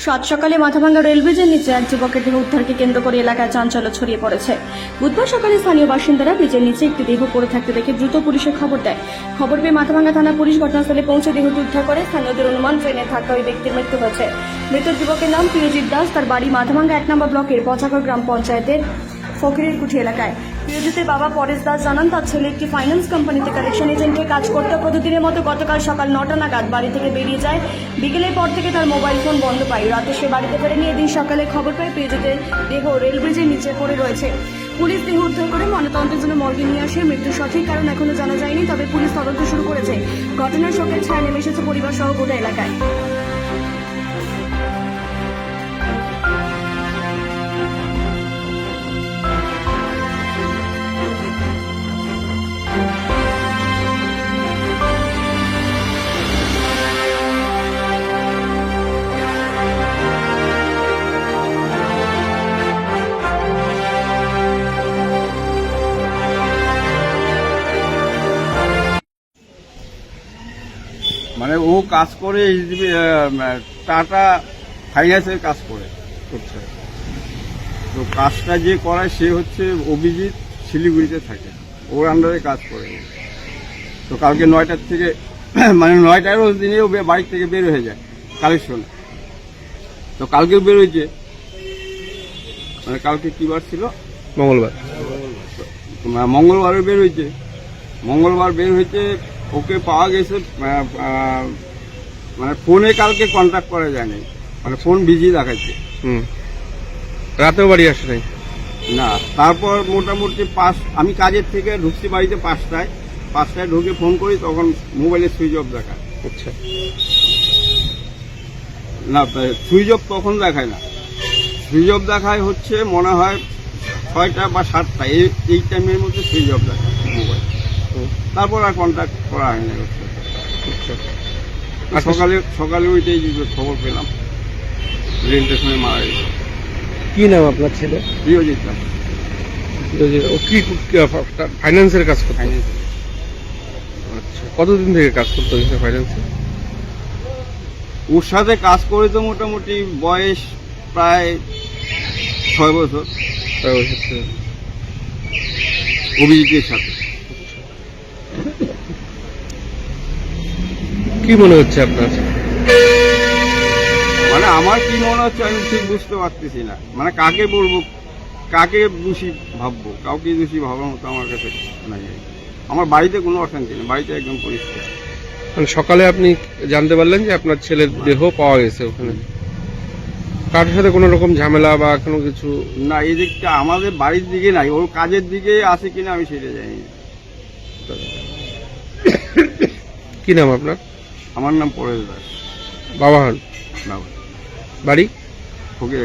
সাত সকালে মাথাভাঙ্গা রেল ব্রিজের নিচে এক যুবকের দেহ উদ্ধারকে কেন্দ্র করে এলাকায় চাঞ্চল্য ছড়িয়ে পড়েছে। বুধবার সকালে স্থানীয় বাসিন্দারা ব্রিজের নিচে একটি দেহ পড়ে থাকতে দেখে দ্রুত পুলিশে খবর দেয়। খবর পেয়ে মাথাভাঙ্গা থানা পুলিশ ঘটনাস্থলে পৌঁছে দেহটি উদ্ধার করে। স্থানীয়দের অনুমান ট্রেনে থাকা ওই ব্যক্তির মৃত্যু হয়েছে। মৃত যুবকের নাম প্রিয়জিৎ দাস। তার বাড়ি মাথাভাঙ্গা 1 নম্বর ব্লকের পচাগড় গ্রাম পঞ্চায়েতের ফকিরের কুঠি এলাকায়। প্রিয়জিতের বাবা পরেশ দাস জানান, তার ছেলে একটি ফাইন্যান্স কোম্পানিতে কালেকশন এজেন্টের কাজ করতে প্রতিদিনের মতো গতকাল সকাল 9টা নাগাদ বাড়ি থেকে বেরিয়ে যায়। বিকেলের পর থেকে তার মোবাইল ফোন বন্ধ পায়। রাতে সে বাড়িতে ফেরেনি। এদিন সকালে খবর পায় প্রিয়জিতের দেহ রেল ব্রিজের নিচে পড়ে রয়েছে। পুলিশ দেহ উদ্ধার করে ময়নাতদন্তের জন্য মর্গে নিয়ে আসে। মৃত্যুর সঠিক কারণ এখনো জানা যায়নি, তবে পুলিশ তদন্ত শুরু করেছে। ঘটনার শোকের ছায়া নেমে এসেছে পরিবার সহ গোটা এলাকায়। মানে ও কাজ করে টাটা ফাইন্যান্সের কাজ করছে। তো কাজটা যে করায় সে হচ্ছে অভিজিৎ, শিলিগুড়িতে থাকে, ওর আন্ডারে কাজ করে। তো কালকে 9টার থেকে মানে 9টার দিনে ও বাড়ি থেকে বের হয়ে যায় কালেকশনে। তো কালকেও বের হয়েছে, মানে কালকে কি বার ছিল? মঙ্গলবারে বের হয়েছে। মঙ্গলবার বের হয়েছে, ওকে পাওয়া গেছে মানে ফোনে কালকে কন্ট্যাক্ট করা যায়নি, মানে ফোন বিজি দেখাচ্ছে। রাতেও বাড়ি আসে নাই না। তারপর মোটামুটি আমি কাজের থেকে ঢুকছি বাড়িতে 5টায় ঢুকে ফোন করি, তখন মোবাইলে সুইচ অফ দেখায়। আচ্ছা, না, সুইচ অফ তখন দেখায় না। সুইচ অফ দেখায় হচ্ছে মনে হয় 6টা বা 7টা, এই টাইমের মধ্যে সুইচ অফ দেখায় মোবাইল। তারপর আর কন্ট্যাক্ট করা হয়নি। সকালে ওইটাই খবর পেলাম রেল স্টেশনে মারা গেছে। কি নাম আপনার ছেলে? প্রিয়জিৎ দাস। ও কি ফাইন্যান্সের কাজ করতো? আচ্ছা, কতদিন থেকে কাজ করতো ফাইন্যান্সে? ওর সাথে কাজ করে তো মোটামুটি বয়স প্রায় 6 বছর। অভিজিতের সাথে। কি মনে হচ্ছে আপনার? মানে আমার কি মনে হচ্ছে আমি ঠিক বুঝতে পারতেছি না। মানে কাকে বলবো, কাকে দোষী ভাববো? কাউকে দোষী ভাবার মতো আমার কাছে নাই। আমার বাড়িতে কোনো অশান্তি নেই, বাড়িতে একদম পরিষ্কার। মানে সকালে আপনি জানতে পারলেন যে আপনার ছেলের দেহ পাওয়া গেছে ওখানে, কার সাথে কোনো রকম ঝামেলা বা কোনো কিছু? না, এই দিকটা আমাদের বাড়ির দিকে নাই, ওর কাজের দিকে আছে কিনা আমি সেটা জানি না। কি নাম আপনার? আমার নাম পরেশ দাস। বাবা হন? বাবা। বাড়ি? ফকির।